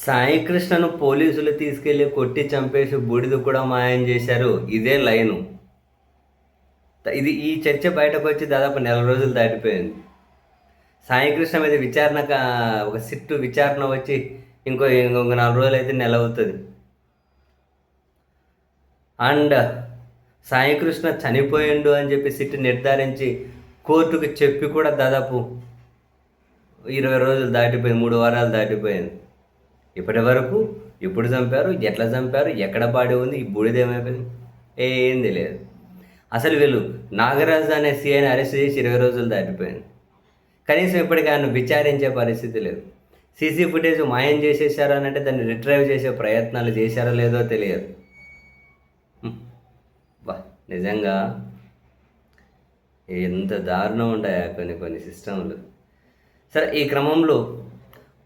సాయికృష్ణను పోలీసులు తీసుకెళ్లి కొట్టి చంపేసి బూడిద కూడా మాయం చేశారు. ఇదే లైను. ఈ చర్చ బయటకొచ్చి దాదాపు నెల రోజులు దాటిపోయింది. సాయికృష్ణ మీద ఒక సిట్టు విచారణ వచ్చి ఇంకొక 4 రోజులైతే నెల అవుతుంది. అండ్ సాయికృష్ణ చనిపోయిండు అని చెప్పి సిట్టు నిర్ధారించి కోర్టుకు చెప్పి కూడా దాదాపు 20 రోజులు దాటిపోయింది, 3 వారాలు దాటిపోయింది. ఇప్పటి వరకు ఎప్పుడు చంపారు, ఎట్లా చంపారు, ఎక్కడ బాడీ ఉంది, ఈ బూడిదేమైపోయింది, ఏం తెలియదు. అసలు వీళ్ళు నాగరాజు అనే సీఐని అరెస్ట్ చేసి 20 రోజులు దాటిపోయింది. కనీసం ఇప్పటికీ ఆయన విచారించే పరిస్థితి లేదు. సీసీ ఫుటేజ్ మాయం చేసేసారు అని అంటే దాన్ని రిట్రైవ్ చేసే ప్రయత్నాలు చేశారో లేదో తెలియదు. బా, నిజంగా ఎంత దారుణం ఉంటాయా కొన్ని సిస్టంలు. సరే, ఈ క్రమంలో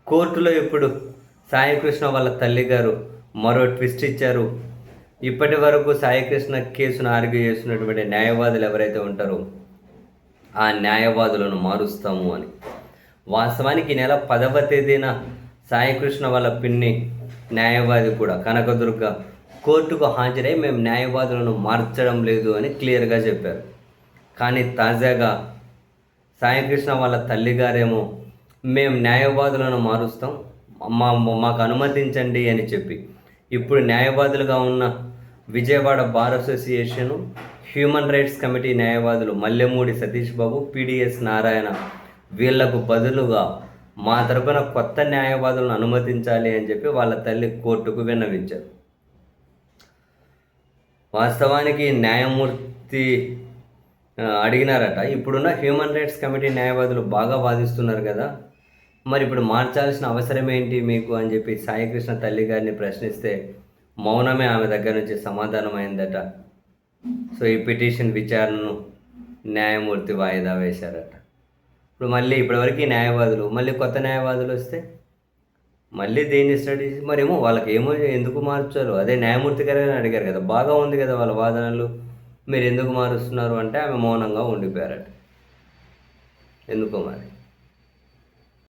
కోర్టులో ఇప్పుడు సాయికృష్ణ వాళ్ళ తల్లిగారు మరో ట్విస్ట్ ఇచ్చారు. ఇప్పటి వరకు సాయికృష్ణ కేసును ఆర్గ్యూ చేస్తున్నటువంటి న్యాయవాదులు ఎవరైతే ఉంటారో ఆ న్యాయవాదులను మారుస్తాము అని. వాస్తవానికి ఈ నెల 10వ తేదీన సాయికృష్ణ వాళ్ళ పిన్ని న్యాయవాది కూడా కనకదుర్గ కోర్టుకు హాజరై మేము న్యాయవాదులను మార్చడం లేదు అని క్లియర్గా చెప్పారు. కానీ తాజాగా సాయికృష్ణ వాళ్ళ తల్లిగారేమో మేము న్యాయవాదులను మారుస్తాం, మాకు అనుమతించండి అని చెప్పి ఇప్పుడు న్యాయవాదులుగా ఉన్న Vijayawada bar association, human rights committee న్యాయవాదులు మల్లెమూడి సతీష్ బాబు, పిడిఎస్ నారాయణ వీళ్లకు బదులుగా మా తరపున కొత్త న్యాయవాదులను అనుమతించాలి అని చెప్పి వాళ్ళ తల్లి కోర్టుకు విన్నవించారు. వాస్తవానికి న్యాయమూర్తి అడిగినారట, ఇప్పుడున్న హ్యూమన్ రైట్స్ కమిటీ న్యాయవాదులు బాగా వాదిస్తున్నారు కదా, మరి ఇప్పుడు మార్చాల్సిన అవసరం ఏంటి మీకు అని చెప్పి సాయికృష్ణ తల్లి గారిని ప్రశ్నిస్తే మౌనమే ఆమె దగ్గర నుంచి సమాధానం అయిందట. సో ఈ పిటిషన్ విచారణను న్యాయమూర్తి వాయిదా వేశారట. ఇప్పుడు మళ్ళీ ఇప్పటివరకు న్యాయవాదులు మళ్ళీ కొత్త న్యాయవాదులు వస్తే మళ్ళీ దేన్ని స్టడీ మరేమో వాళ్ళకి ఏమో ఎందుకు మార్చారు, అదే న్యాయమూర్తి గారు అడిగారు కదా, బాగా ఉంది కదా వాళ్ళ వాదనలు, మీరు ఎందుకు మారుస్తున్నారు అంటే ఆమె మౌనంగా ఉండిపోయారట. ఎందుకో మరి.